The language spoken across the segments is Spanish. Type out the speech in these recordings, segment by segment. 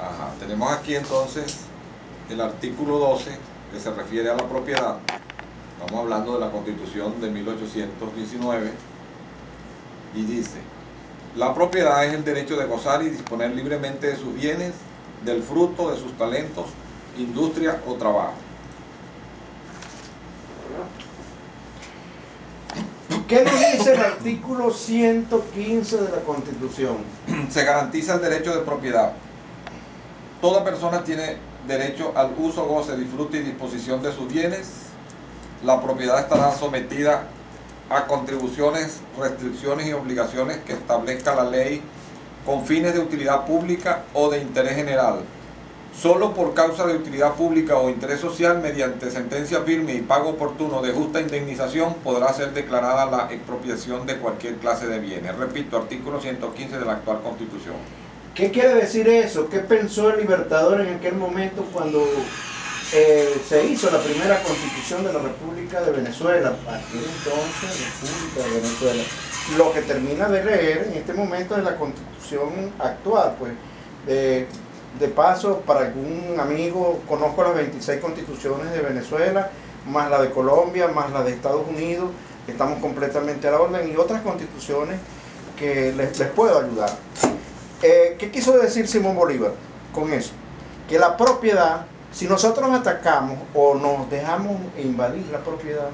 Ajá. Tenemos aquí entonces el artículo 12 que se refiere a la propiedad. Estamos hablando de la Constitución de 1819 y dice: la propiedad es el derecho de gozar y disponer libremente de sus bienes, del fruto de sus talentos, industria o trabajo. ¿Qué nos dice el artículo 115 de la Constitución? Se garantiza el derecho de propiedad. Toda persona tiene derecho al uso, goce, disfrute y disposición de sus bienes. La propiedad estará sometida a contribuciones, restricciones y obligaciones que establezca la ley con fines de utilidad pública o de interés general. Solo por causa de utilidad pública o interés social, mediante sentencia firme y pago oportuno de justa indemnización, podrá ser declarada la expropiación de cualquier clase de bienes. Repito, artículo 115 de la actual Constitución. ¿Qué quiere decir eso? ¿Qué pensó el Libertador en aquel momento cuando se hizo la primera Constitución de la República de Venezuela? Aquel entonces, República de Venezuela. Lo que termina de leer en este momento es la Constitución actual, pues. De paso, para algún amigo, conozco las 26 constituciones de Venezuela, más la de Colombia, más la de Estados Unidos, estamos completamente a la orden, y otras constituciones que les puedo ayudar. ¿Qué quiso decir Simón Bolívar con eso? Que la propiedad, si nosotros atacamos o nos dejamos invadir la propiedad,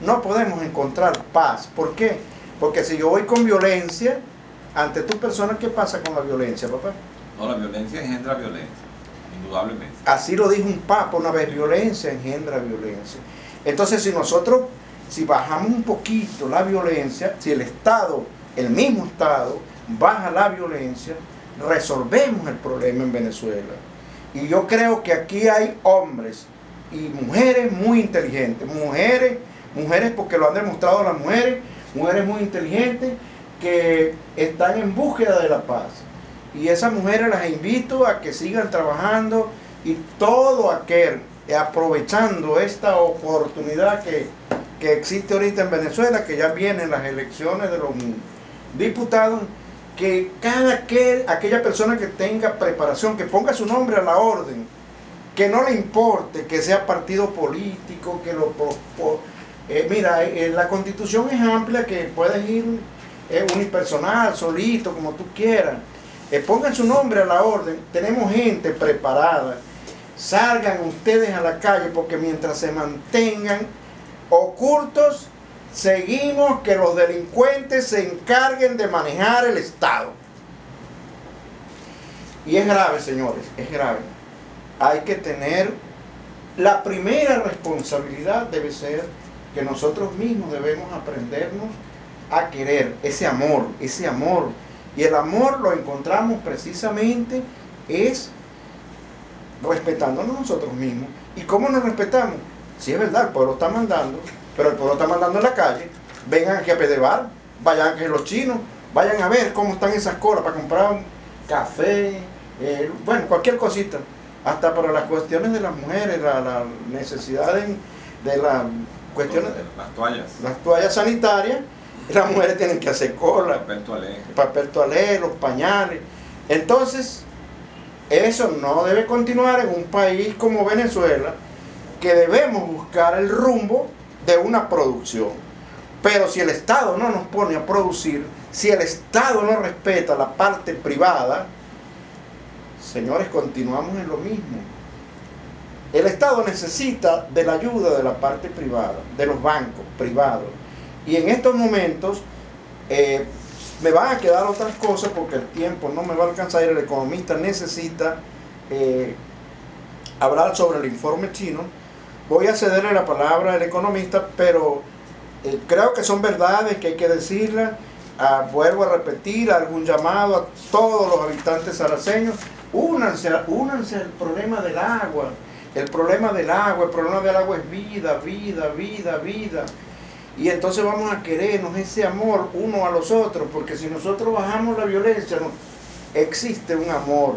no podemos encontrar paz. ¿Por qué? Porque si yo voy con violencia ante tu persona, ¿qué pasa con la violencia, papá? No, la violencia engendra violencia, indudablemente. Así lo dijo un papa una vez: violencia engendra violencia. Entonces, si bajamos un poquito la violencia, si el Estado, el mismo Estado, baja la violencia, resolvemos el problema en Venezuela. Y yo creo que aquí hay hombres y mujeres muy inteligentes, mujeres porque lo han demostrado las mujeres muy inteligentes que están en búsqueda de la paz. Y esas mujeres las invito a que sigan trabajando, y todo aquel, aprovechando esta oportunidad que existe ahorita en Venezuela, que ya vienen las elecciones de los diputados, que aquella persona que tenga preparación, que ponga su nombre a la orden, que no le importe que sea partido político, que la Constitución es amplia, que puedes ir unipersonal, solito, como tú quieras. Pongan su nombre a la orden. Tenemos gente preparada. Salgan ustedes a la calle, porque mientras se mantengan ocultos, seguimos que los delincuentes se encarguen de manejar el Estado. Y es grave, señores, es grave. Hay que tener, la primera responsabilidad debe ser que nosotros mismos debemos aprendernos a querer ese amor. Y el amor lo encontramos precisamente es respetándonos nosotros mismos. ¿Y cómo nos respetamos? Sí, es verdad, el pueblo está mandando, pero el pueblo está mandando en la calle. Vengan aquí a Pedebar, vayan aquí a los chinos, vayan a ver cómo están esas colas para comprar un café, cualquier cosita. Hasta para las cuestiones de las mujeres, la necesidad de las cuestiones de las toallas sanitarias. Las mujeres tienen que hacer cola, papel toalé, los pañales. Entonces, eso no debe continuar en un país como Venezuela, que debemos buscar el rumbo de una producción. Pero si el Estado no nos pone a producir, si el Estado no respeta la parte privada, señores, continuamos en lo mismo. El Estado necesita de la ayuda de la parte privada, de los bancos privados. Y en estos momentos me van a quedar otras cosas porque el tiempo no me va a alcanzar. El economista necesita hablar sobre el informe chino. Voy a cederle la palabra al economista, pero creo que son verdades que hay que decirlas. Vuelvo a repetir, algún llamado a todos los habitantes saraceños: únanse al problema del agua. El problema del agua es vida, vida, vida, vida. Y entonces vamos a querernos ese amor uno a los otros, porque si nosotros bajamos la violencia, existe un amor,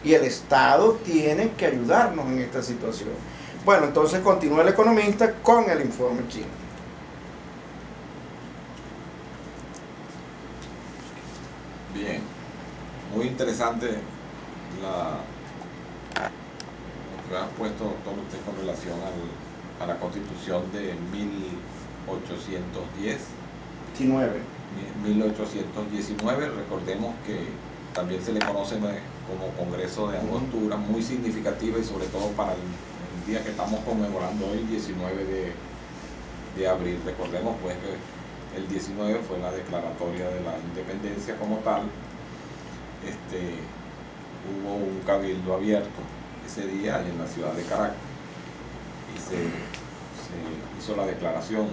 y el Estado tiene que ayudarnos en esta situación. Bueno, entonces continúa el economista con el informe chino. Bien, muy interesante Lo que ha puesto, doctor, usted con relación a la Constitución de 1810, 1819, recordemos que también se le conoce como Congreso de Angostura, muy significativa y sobre todo para el día que estamos conmemorando hoy, 19 de abril. Recordemos pues que el 19 fue la declaratoria de la independencia como tal. Hubo un cabildo abierto ese día en la ciudad de Caracas y se hizo la declaración.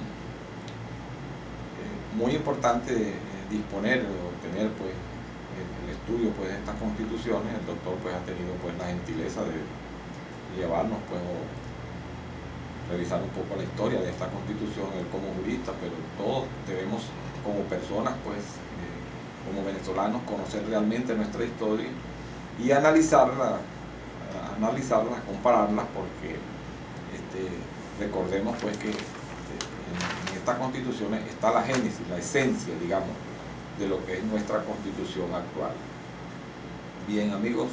Muy importante disponer o tener pues el estudio pues de estas constituciones. El doctor pues ha tenido pues la gentileza de llevarnos pues o revisar un poco la historia de esta constitución, él como jurista, pero todos debemos como personas pues como venezolanos conocer realmente nuestra historia y analizarla, compararla, porque recordemos pues que en estas constituciones está la génesis, la esencia, digamos, de lo que es nuestra constitución actual. Bien, amigos,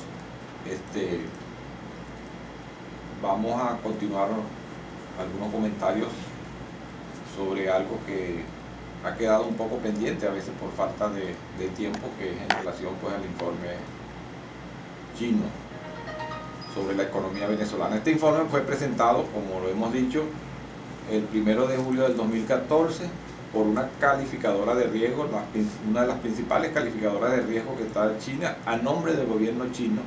vamos a continuar algunos comentarios sobre algo que ha quedado un poco pendiente a veces por falta de tiempo, que es en relación pues al informe chino sobre la economía venezolana. Este informe fue presentado, como lo hemos dicho, el 1 de julio del 2014 por una calificadora de riesgo, una de las principales calificadoras de riesgo que está en China, a nombre del gobierno chino,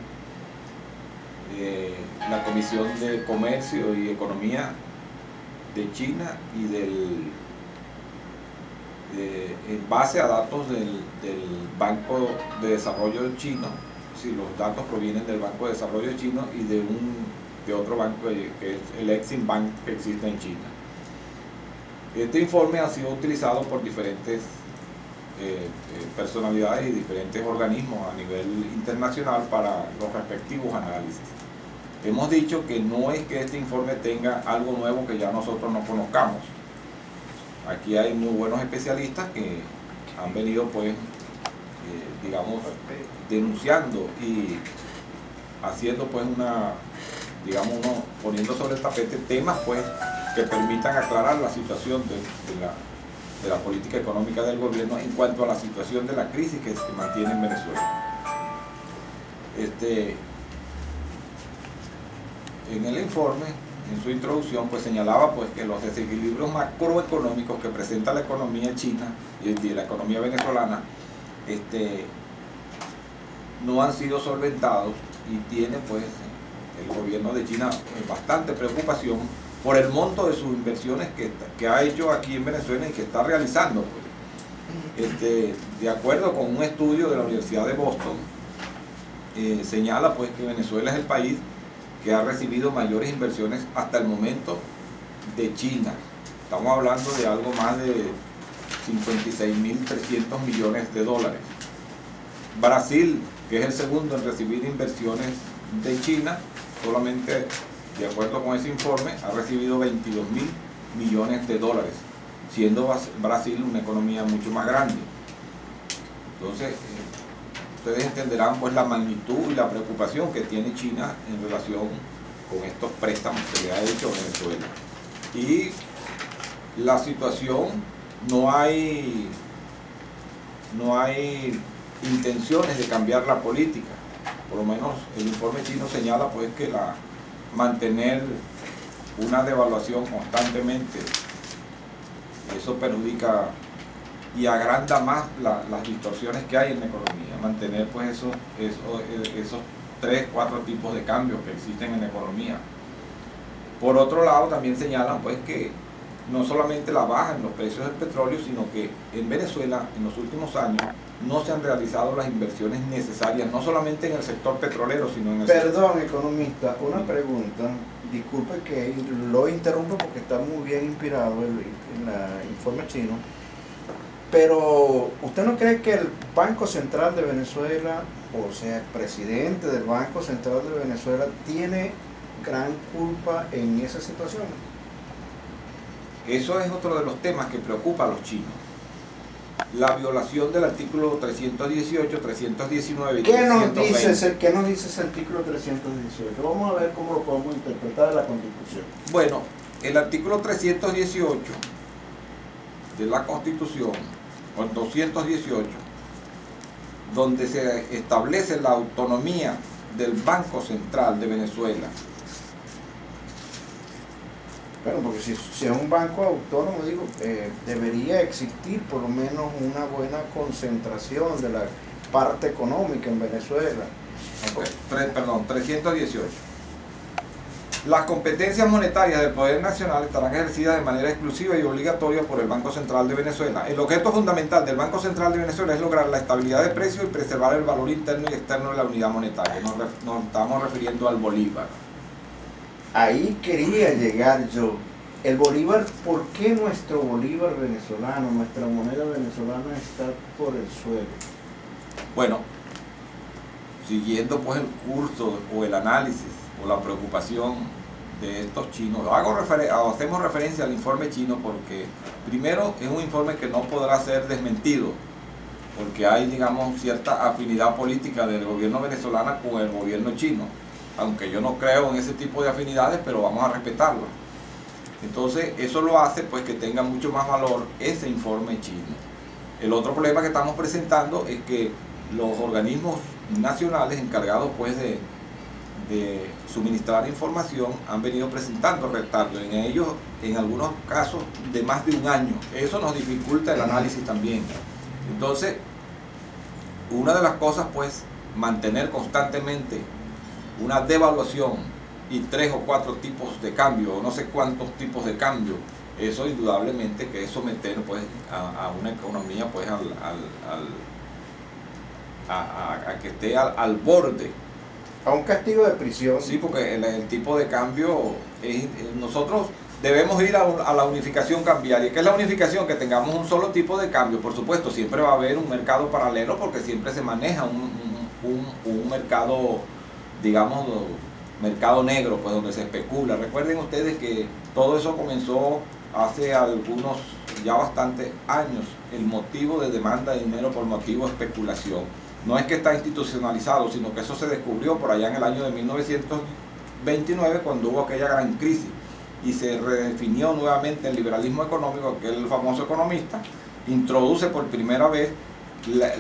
la Comisión de Comercio y Economía de China, y en base a datos del Banco de Desarrollo chino. Si los datos provienen del Banco de Desarrollo chino y de otro banco que es el Exim Bank, que existe en China. Este informe ha sido utilizado por diferentes personalidades y diferentes organismos a nivel internacional para los respectivos análisis. Hemos dicho que no es que este informe tenga algo nuevo que ya nosotros no conozcamos. Aquí hay muy buenos especialistas que han venido pues digamos denunciando y haciendo pues poniendo sobre el tapete temas pues que permitan aclarar la situación de la política económica del gobierno en cuanto a la situación de la crisis que se mantiene en Venezuela. En el informe, en su introducción, pues señalaba pues que los desequilibrios macroeconómicos que presenta la economía china y la economía venezolana no han sido solventados, y tiene pues el gobierno de China bastante preocupación por el monto de sus inversiones que ha hecho aquí en Venezuela y que está realizando. Pues. De acuerdo con un estudio de la Universidad de Boston, señala pues que Venezuela es el país que ha recibido mayores inversiones hasta el momento de China. Estamos hablando de algo más de 56.300 millones de dólares. Brasil, que es el segundo en recibir inversiones de China, solamente de acuerdo con ese informe ha recibido 22.000 millones de dólares, siendo Brasil una economía mucho más grande. Entonces, ustedes entenderán pues la magnitud y la preocupación que tiene China en relación con estos préstamos que le ha hecho Venezuela. Y la situación, no hay intenciones de cambiar la política. Por lo menos el informe chino señala pues que mantener una devaluación constantemente, eso perjudica y agranda más las distorsiones que hay en la economía. Mantener pues esos 3-4 tipos de cambios que existen en la economía. Por otro lado, también señalan pues que no solamente la baja en los precios del petróleo, sino que en Venezuela en los últimos años no se han realizado las inversiones necesarias, no solamente en el sector petrolero, sino en el Perdón, economista, una pregunta. Disculpe que lo interrumpo porque está muy bien inspirado el informe chino. Pero, ¿usted no cree que el Banco Central de Venezuela, o sea, el presidente del Banco Central de Venezuela, tiene gran culpa en esa situación? Eso es otro de los temas que preocupa a los chinos. la violación del artículo 318, 319 y ¿Qué nos 320. ¿Qué nos dice ese artículo 318? Vamos a ver cómo lo podemos interpretar de la Constitución. Bueno, el artículo 318 de la Constitución, o el 218, donde se establece la autonomía del Banco Central de Venezuela. Bueno, porque si es un banco autónomo, digo, debería existir por lo menos una buena concentración de la parte económica en Venezuela. Perdón, 318. Las competencias monetarias del Poder Nacional estarán ejercidas de manera exclusiva y obligatoria por el Banco Central de Venezuela. El objeto fundamental del Banco Central de Venezuela es lograr la estabilidad de precios y preservar el valor interno y externo de la unidad monetaria. Nos estamos refiriendo al bolívar. Ahí quería llegar yo. El bolívar, ¿por qué nuestro bolívar venezolano, nuestra moneda venezolana está por el suelo? Bueno, siguiendo pues el curso o el análisis o la preocupación de estos chinos, hacemos referencia al informe chino porque primero es un informe que no podrá ser desmentido, porque hay, digamos, cierta afinidad política del gobierno venezolano con el gobierno chino, aunque yo no creo en ese tipo de afinidades, pero vamos a respetarlo. Entonces eso lo hace pues que tenga mucho más valor ese informe chino. El otro problema que estamos presentando es que los organismos nacionales encargados pues de suministrar información han venido presentando retardos, en ellos en algunos casos de más de un año. Eso nos dificulta el análisis también. Entonces, una de las cosas pues, mantener constantemente una devaluación y 3 o 4 tipos de cambio, o no sé cuántos tipos de cambio, eso indudablemente que es someter pues, a una economía pues, a que esté al borde. A un castigo de prisión. Sí, porque el tipo de cambio, nosotros debemos ir a la unificación cambiaria. ¿Qué es la unificación? Que tengamos un solo tipo de cambio. Por supuesto, siempre va a haber un mercado paralelo porque siempre se maneja un mercado, digamos, mercado negro, pues donde se especula. Recuerden ustedes que todo eso comenzó hace algunos, ya bastantes años, el motivo de demanda de dinero por motivo de especulación. No es que está institucionalizado, sino que eso se descubrió por allá en el año de 1929 cuando hubo aquella gran crisis y se redefinió nuevamente el liberalismo económico, que el famoso economista introduce por primera vez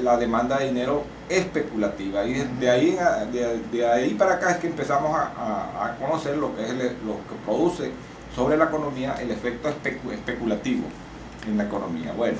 la demanda de dinero especulativa, y de ahí para acá es que empezamos a conocer lo que es lo que produce sobre la economía el efecto especulativo en la economía. Bueno,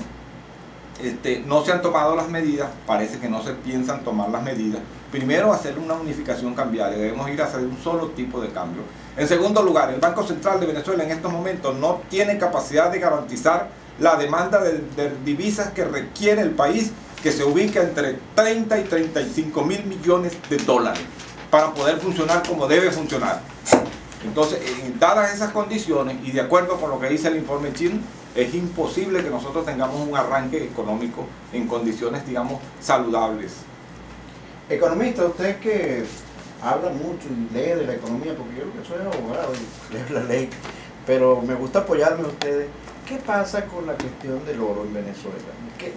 no se han tomado las medidas, parece que no se piensan tomar las medidas. Primero, hacer una unificación cambiaria, debemos ir a hacer un solo tipo de cambio. En segundo lugar, el Banco Central de Venezuela en estos momentos no tiene capacidad de garantizar la demanda de divisas que requiere el país, que se ubica entre 30 y 35 mil millones de dólares para poder funcionar como debe funcionar. Entonces, dadas esas condiciones y de acuerdo con lo que dice el informe chino, es imposible que nosotros tengamos un arranque económico en condiciones, digamos, saludables. Economista, usted que habla mucho y lee de la economía, porque yo que soy abogado y leo la ley, pero me gusta apoyarme a ustedes. ¿Qué pasa con la cuestión del oro en Venezuela?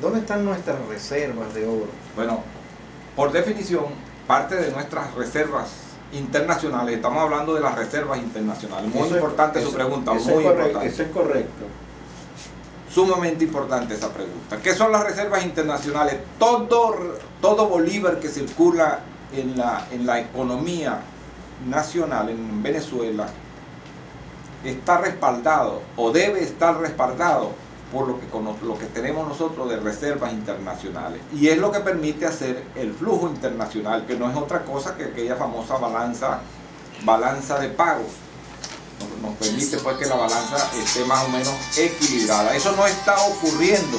¿Dónde están nuestras reservas de oro? Bueno, por definición, parte de nuestras reservas internacionales, estamos hablando de las reservas internacionales. Muy importante su pregunta, muy importante. Eso es correcto. Sumamente importante esa pregunta. ¿Qué son las reservas internacionales? Todo bolívar que circula en la economía nacional en Venezuela está respaldado o debe estar respaldado por lo que tenemos nosotros de reservas internacionales, y es lo que permite hacer el flujo internacional, que no es otra cosa que aquella famosa balanza de pagos. Nos permite pues que la balanza esté más o menos equilibrada. Eso no está ocurriendo.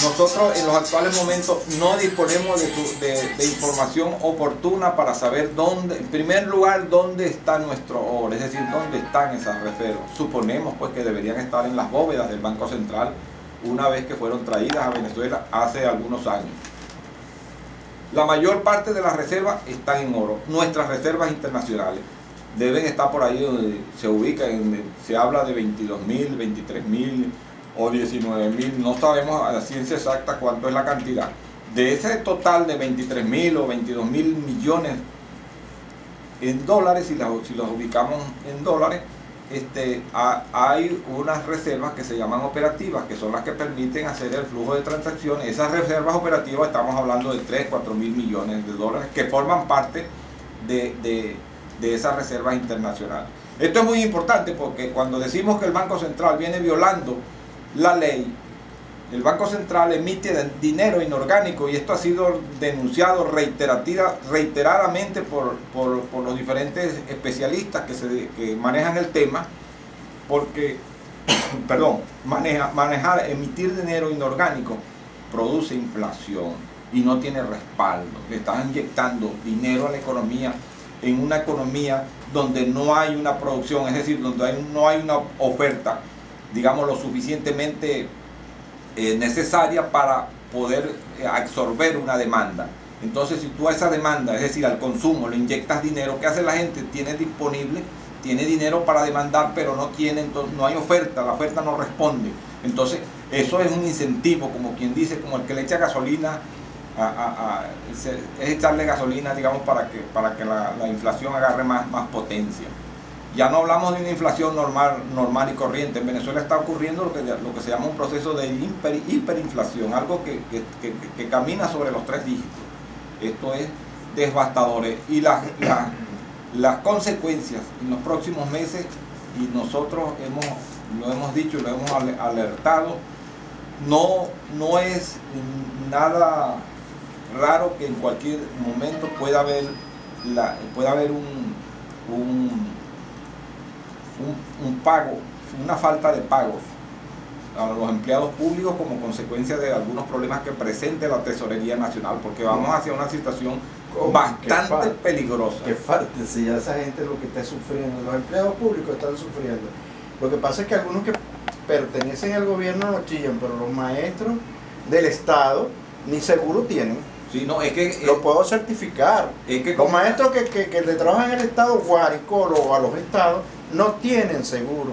Nosotros en los actuales momentos no disponemos de información oportuna para saber dónde, en primer lugar, dónde está nuestro oro, es decir, dónde están esas reservas. Suponemos pues que deberían estar en las bóvedas del Banco Central una vez que fueron traídas a Venezuela hace algunos años. La mayor parte de las reservas están en oro. Nuestras reservas internacionales deben estar por ahí donde se ubican, se habla de 22.000, 23.000 o 19.000, no sabemos a la ciencia exacta cuánto es la cantidad. De ese total de 23.000 o 22.000 millones en dólares, si los ubicamos en dólares, hay unas reservas que se llaman operativas, que son las que permiten hacer el flujo de transacciones. Esas reservas operativas, estamos hablando de 3, 4 mil millones de dólares, que forman parte de esas reservas internacionales. Esto es muy importante porque cuando decimos que el Banco Central viene violando la ley, el Banco Central emite dinero inorgánico, y esto ha sido denunciado reiteradamente por los diferentes especialistas que manejan el tema, porque emitir dinero inorgánico produce inflación y no tiene respaldo. Le están inyectando dinero a la economía, en una economía donde no hay una producción, es decir, donde no hay una oferta, digamos, lo suficientemente necesaria para poder absorber una demanda. Entonces, si tú a esa demanda, es decir, al consumo, le inyectas dinero, ¿qué hace la gente? Tiene dinero para demandar, pero entonces no hay oferta, la oferta no responde. Entonces, eso es un incentivo, como quien dice, como el que le echa gasolina, es echarle gasolina, digamos, para que la inflación agarre más potencia. Ya no hablamos de una inflación normal y corriente. En Venezuela está ocurriendo lo que se llama un proceso de hiperinflación, algo que camina sobre los 3 dígitos. Esto es devastador. Y las consecuencias en los próximos meses, y nosotros lo hemos dicho y lo hemos alertado, no es nada raro que en cualquier momento pueda haber un pago, una falta de pagos a los empleados públicos como consecuencia de algunos problemas que presente la Tesorería Nacional, porque vamos hacia una situación bastante peligrosa. Que falte, si ya esa gente es lo que está sufriendo, los empleados públicos están sufriendo. Lo que pasa es que algunos que pertenecen al gobierno no chillan, pero los maestros del Estado ni seguro tienen. Sí, no, es que lo puedo certificar. Es que los maestros que le trabajan en el Estado Guárico o a los estados no tienen seguro.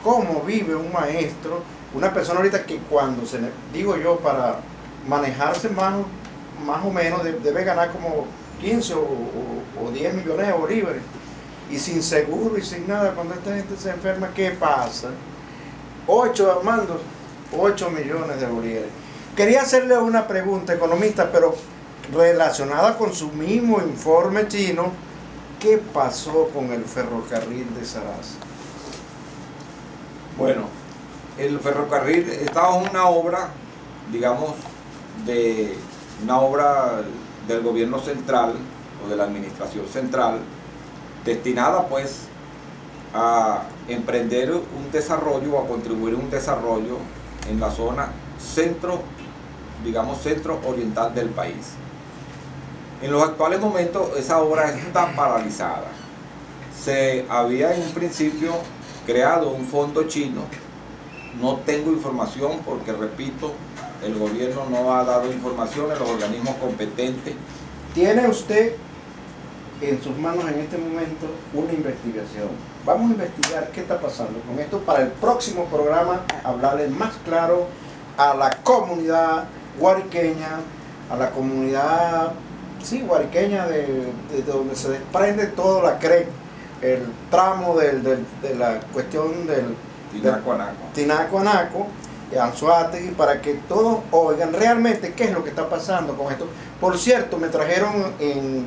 ¿Cómo vive un maestro, una persona ahorita que cuando digo yo, para manejarse más o menos debe ganar como 15 o 10 millones de bolívares, y sin seguro y sin nada? Cuando esta gente se enferma, ¿qué pasa? 8 millones de bolívares. Quería hacerle una pregunta, economista, pero relacionada con su mismo informe chino. ¿Qué pasó con el ferrocarril de Sarasa? Bueno, el ferrocarril estaba en una obra, digamos, una obra del gobierno central o de la administración central, destinada pues a emprender un desarrollo o a contribuir a un desarrollo en la zona centro oriental del país. En los actuales momentos esa obra está paralizada. Se había en un principio creado un fondo chino. No tengo información porque, repito, el gobierno no ha dado información a los organismos competentes. ¿Tiene usted en sus manos en este momento una investigación? Vamos a investigar qué está pasando con esto para el próximo programa, hablarle más claro a la comunidad guariqueña, a la comunidad guariqueña de donde se desprende todo la CREC, el tramo de la cuestión del Tinaco-Anaco, Anzoátegui, para que todos oigan realmente qué es lo que está pasando con esto. Por cierto, me trajeron,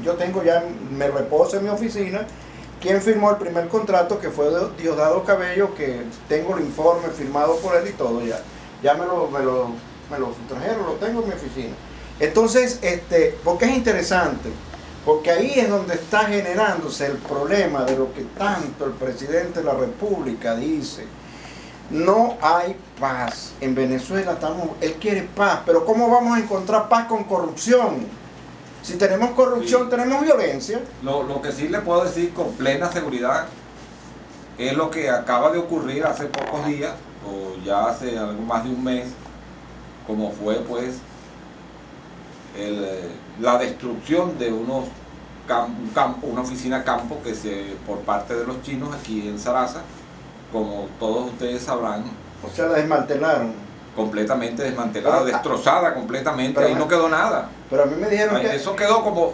yo tengo ya, me reposo en mi oficina, quien firmó el primer contrato, que fue Diosdado Cabello, que tengo el informe firmado por él y todo ya me lo trajeron, lo tengo en mi oficina. Entonces, ¿por qué es interesante? Porque ahí es donde está generándose el problema de lo que tanto el presidente de la República dice. No hay paz. En Venezuela él quiere paz, pero ¿cómo vamos a encontrar paz con corrupción? Si tenemos corrupción, sí, tenemos violencia. Lo que sí le puedo decir con plena seguridad es lo que acaba de ocurrir hace pocos días, o ya hace algo más de un mes, como fue pues la destrucción de una oficina campo por parte de los chinos aquí en Sarasa, como todos ustedes sabrán. O sea, la desmantelaron. completamente desmantelada, Pero, destrozada completamente, pero ahí no quedó nada. Pero a mí me dijeron que... Eso quedó como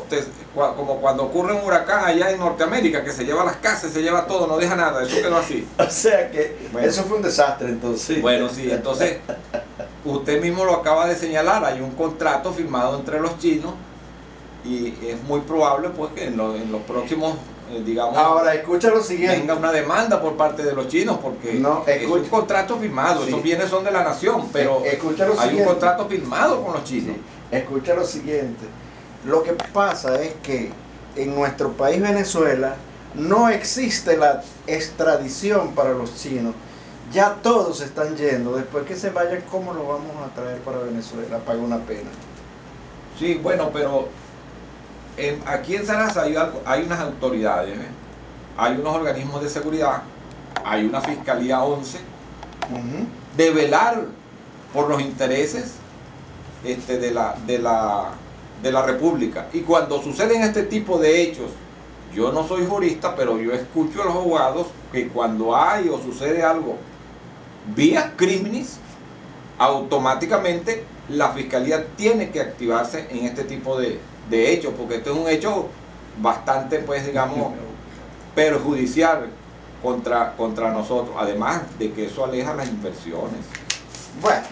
cuando ocurre un huracán allá en Norteamérica, que se lleva las casas, se lleva todo, no deja nada, eso quedó así. O sea que Bueno. eso fue un desastre entonces. Bueno, sí, entonces usted mismo lo acaba de señalar, hay un contrato firmado entre los chinos y es muy probable pues que en los próximos, digamos, Ahora escucha lo siguiente. venga una demanda por parte de los chinos porque No, es un contrato firmado, Sí. esos bienes son de la nación, pero Escucha lo hay un siguiente. contrato firmado con los chinos. Escucha lo siguiente. Lo que pasa es que en nuestro país Venezuela no existe la extradición para los chinos. Ya todos están yendo. Después que se vayan, ¿cómo los vamos a traer para Venezuela? Paga una pena. Sí, bueno, pero aquí en Sarasa hay unas autoridades, ¿eh? Hay unos organismos de seguridad, hay una Fiscalía 11, Ujú. de velar por los intereses de la República. Y cuando suceden este tipo de hechos, yo no soy jurista, pero yo escucho a los abogados que cuando hay o sucede algo vía crímenes, automáticamente la Fiscalía tiene que activarse en este tipo de hechos, porque esto es un hecho bastante, pues digamos, perjudicial contra nosotros, además de que eso aleja las inversiones. Bueno,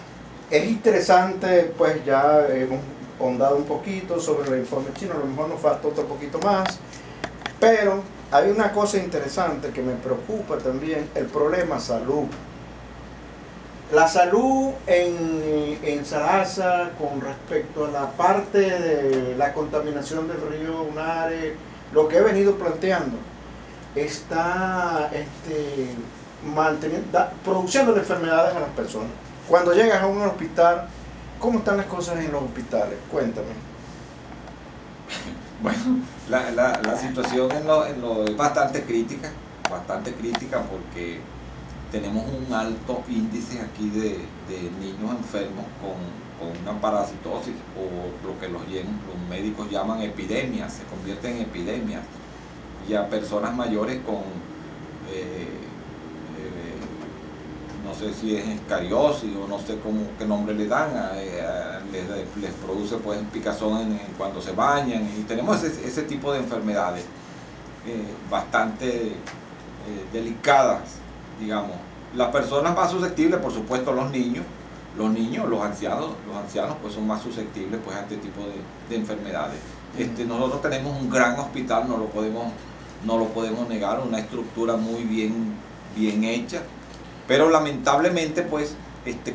es interesante, pues ya hemos ahondado un poquito sobre el informe chino, a lo mejor nos falta otro poquito más, pero hay una cosa interesante que me preocupa también, el problema salud. La salud en Sarasa con respecto a la parte de la contaminación del río Unare, lo que he venido planteando, está produciendo enfermedades a las personas. Cuando llegas a un hospital, ¿cómo están las cosas en los hospitales? Cuéntame. Bueno, la situación en lo es bastante crítica porque tenemos un alto índice aquí de niños enfermos con una parasitosis o lo que los médicos llaman epidemias, se convierten en epidemias, y a personas mayores con no sé si es escariosis o no sé qué nombre le dan, les produce pues picazón cuando se bañan, y tenemos ese tipo de enfermedades bastante delicadas, digamos. Las personas más susceptibles, por supuesto, los niños, los ancianos pues son más susceptibles pues a este tipo de enfermedades. Nosotros tenemos un gran hospital, no lo podemos negar, una estructura muy bien hecha, pero lamentablemente pues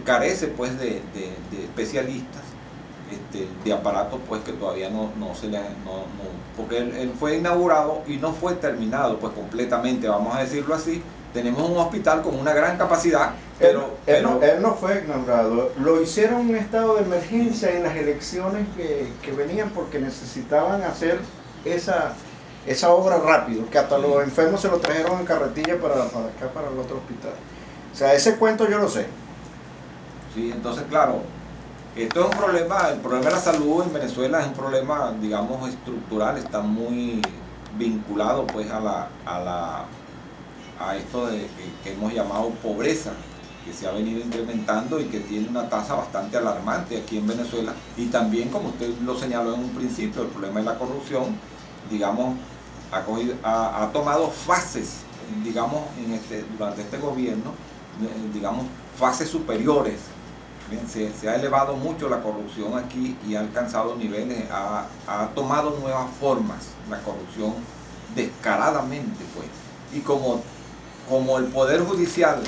carece pues de especialistas, de aparatos pues que todavía no porque él fue inaugurado y no fue terminado pues completamente, vamos a decirlo así. Tenemos un hospital con una gran capacidad, pero él no fue inaugurado, lo hicieron en estado de emergencia en las elecciones que venían porque necesitaban hacer esa obra rápido, que hasta los enfermos se lo trajeron en carretilla para acá, para el otro hospital. O sea, ese cuento yo lo sé. Sí, entonces claro, esto es un problema, el problema de la salud en Venezuela es un problema, digamos, estructural, está muy vinculado pues a esto que hemos llamado pobreza, que se ha venido incrementando y que tiene una tasa bastante alarmante aquí en Venezuela, y también, como usted lo señaló en un principio, el problema de la corrupción, digamos, ha tomado fases, digamos, durante este gobierno, digamos, fases superiores. Bien, se ha elevado mucho la corrupción aquí y ha alcanzado niveles, ha tomado nuevas formas, la corrupción descaradamente, pues, y como el Poder Judicial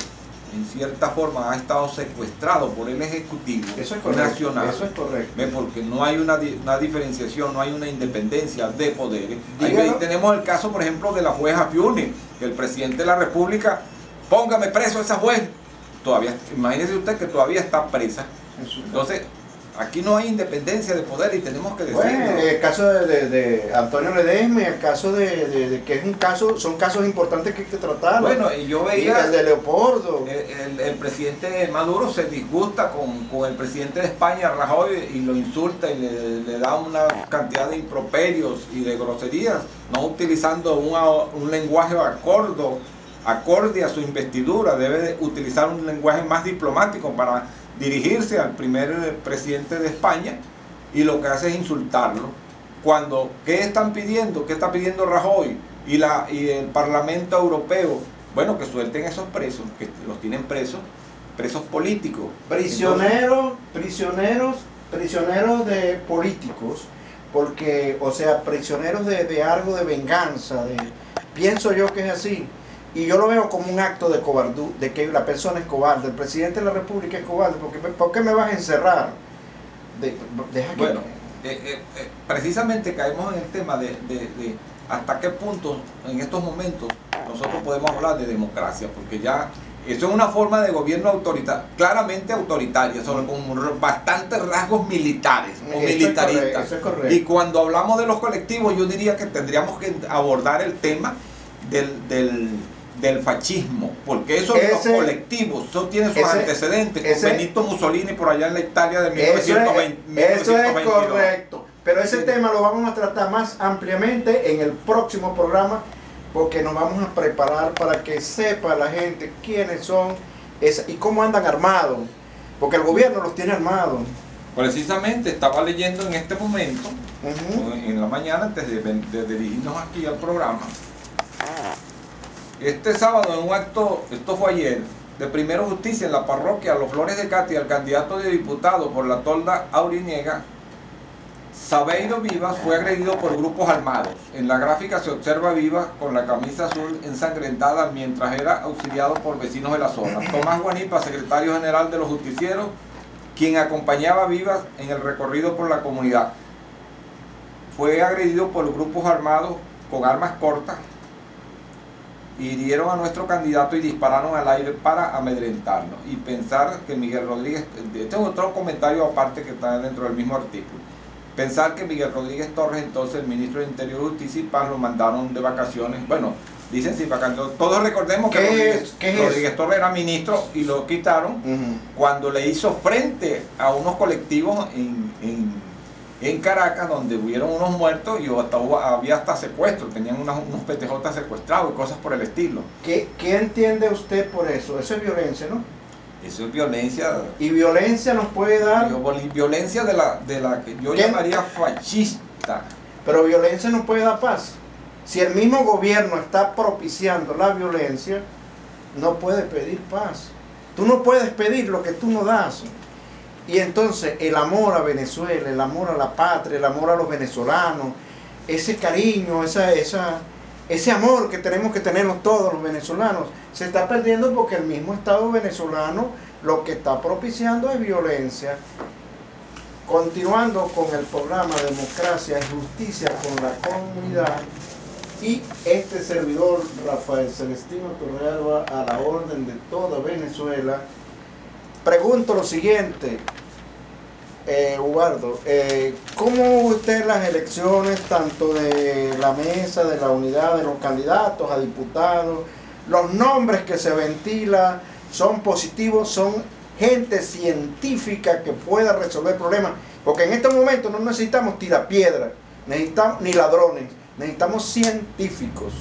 en cierta forma ha estado secuestrado por el Ejecutivo Nacional. Eso es correcto. Porque no hay una diferenciación, no hay una independencia de poderes. Dígalo. Ahí tenemos el caso, por ejemplo, de la jueza Piune, que el presidente de la República, póngame preso a esa juez. Todavía, imagínese usted que todavía está presa. Entonces, aquí no hay independencia de poder y tenemos que decirlo. Bueno, el caso de Antonio Ledesma, el caso de que es un caso, son casos importantes que hay que tratar. Bueno, y yo veía el de Leopoldo. El presidente Maduro se disgusta con el presidente de España, Rajoy, y lo insulta y le da una cantidad de improperios y de groserías, no utilizando un lenguaje acorde a su investidura. Debe de utilizar un lenguaje más diplomático para dirigirse al primer presidente de España y lo que hace es insultarlo. Cuando, ¿qué están pidiendo? ¿Qué está pidiendo Rajoy y el Parlamento Europeo? Bueno, que suelten esos presos, que los tienen presos políticos. Prisioneros de políticos, porque, o sea, prisioneros de algo de venganza, pienso yo que es así. Y yo lo veo como un acto de cobardía, de que la persona es cobarde, el presidente de la República es cobarde, porque ¿por qué me vas a encerrar? Bueno, precisamente caemos en el tema de hasta qué punto en estos momentos nosotros podemos hablar de democracia, porque ya eso es una forma de gobierno autoritario, claramente autoritaria, con bastantes rasgos militares o militaristas. Eso es correcto. Y cuando hablamos de los colectivos, yo diría que tendríamos que abordar el tema del fascismo, porque eso de los colectivos, eso tiene sus antecedentes con Benito Mussolini por allá en la Italia de 1920. Eso es correcto, pero ese tema lo vamos a tratar más ampliamente en el próximo programa, porque nos vamos a preparar para que sepa la gente quiénes son y cómo andan armados, porque el gobierno los tiene armados. Precisamente estaba leyendo en este momento, en la mañana, antes de dirigirnos aquí al programa. Este sábado, en un acto, esto fue ayer, de Primero Justicia en la parroquia Los Flores de Catia, el candidato de diputado por la tolda auriniega, Sabeiro Vivas, fue agredido por grupos armados. En la gráfica se observa Vivas con la camisa azul ensangrentada mientras era auxiliado por vecinos de la zona. Tomás Guanipa, secretario general de los justicieros, quien acompañaba a Vivas en el recorrido por la comunidad, fue agredido por grupos armados con armas cortas. Hirieron a nuestro candidato y dispararon al aire para amedrentarlo. Y pensar que Miguel Rodríguez, este es otro comentario aparte que está dentro del mismo artículo, pensar que Miguel Rodríguez Torres, entonces el ministro de Interior, Justicia y Paz, lo mandaron de vacaciones. Bueno, dicen sí, vacaciones. Todos recordemos que Rodríguez Torres era ministro y lo quitaron cuando le hizo frente a unos colectivos en Caracas, donde hubieron unos muertos y había hasta secuestros, tenían unos PTJ secuestrados y cosas por el estilo. ¿Qué entiende usted por eso? Eso es violencia, ¿no? Eso es violencia. ¿Y violencia nos puede dar? Violencia de la que yo llamaría fascista. Pero violencia no puede dar paz. Si el mismo gobierno está propiciando la violencia, no puede pedir paz. Tú no puedes pedir lo que tú no das. Y entonces el amor a Venezuela, el amor a la patria, el amor a los venezolanos, ese cariño, ese amor que tenemos que tenernos todos los venezolanos, se está perdiendo porque el mismo Estado venezolano lo que está propiciando es violencia. Continuando con el programa Democracia y Justicia con la Comunidad, y este servidor Rafael Celestino Torrealba, a la orden de toda Venezuela, pregunto lo siguiente, Ubaldo, ¿cómo usted las elecciones tanto de la mesa, de la unidad de los candidatos a diputados, los nombres que se ventilan son positivos, son gente científica que pueda resolver problemas? Porque en este momento no necesitamos tirapiedras, necesitamos ni ladrones, necesitamos científicos,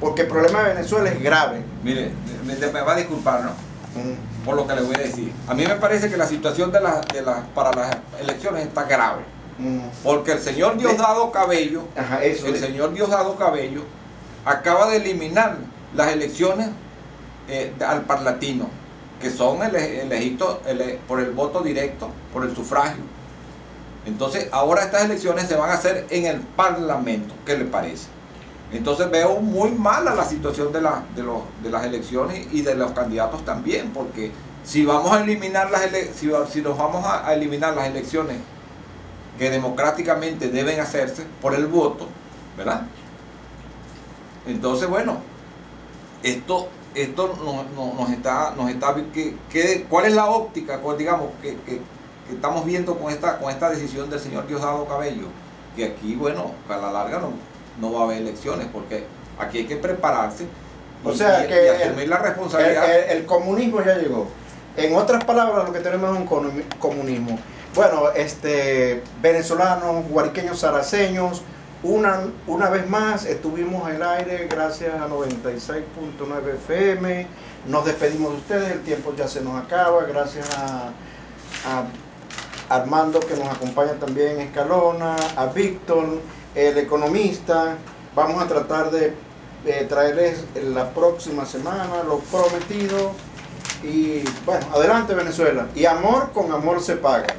porque el problema de Venezuela es grave. Mire, me va a disculpar, ¿no? Por lo que le voy a decir. A mí me parece que la situación para las elecciones está grave. Porque el señor Diosdado Cabello, señor Diosdado Cabello acaba de eliminar las elecciones al Parlatino, que son elegidos por el voto directo, por el sufragio. Entonces, ahora estas elecciones se van a hacer en el Parlamento. ¿Qué le parece? Entonces veo muy mala la situación de las elecciones y de los candidatos también, porque si vamos a eliminar si nos vamos a eliminar las elecciones que democráticamente deben hacerse por el voto, ¿verdad? Entonces, bueno, esto nos está ¿cuál es la óptica, digamos, que estamos viendo con esta decisión del señor Diosdado Cabello? Que aquí, bueno, a la larga no va a haber elecciones, porque aquí hay que prepararse y asumir la responsabilidad. El comunismo ya llegó. En otras palabras, lo que tenemos es un comunismo. Bueno, venezolanos, guariqueños, saraceños, una vez más estuvimos en el aire gracias a 96.9 FM. Nos despedimos de ustedes, el tiempo ya se nos acaba. Gracias a Armando, que nos acompaña también, Escalona, a Víctor, el economista. Vamos a tratar de traerles la próxima semana lo prometido. Y bueno, adelante Venezuela. Y amor con amor se paga.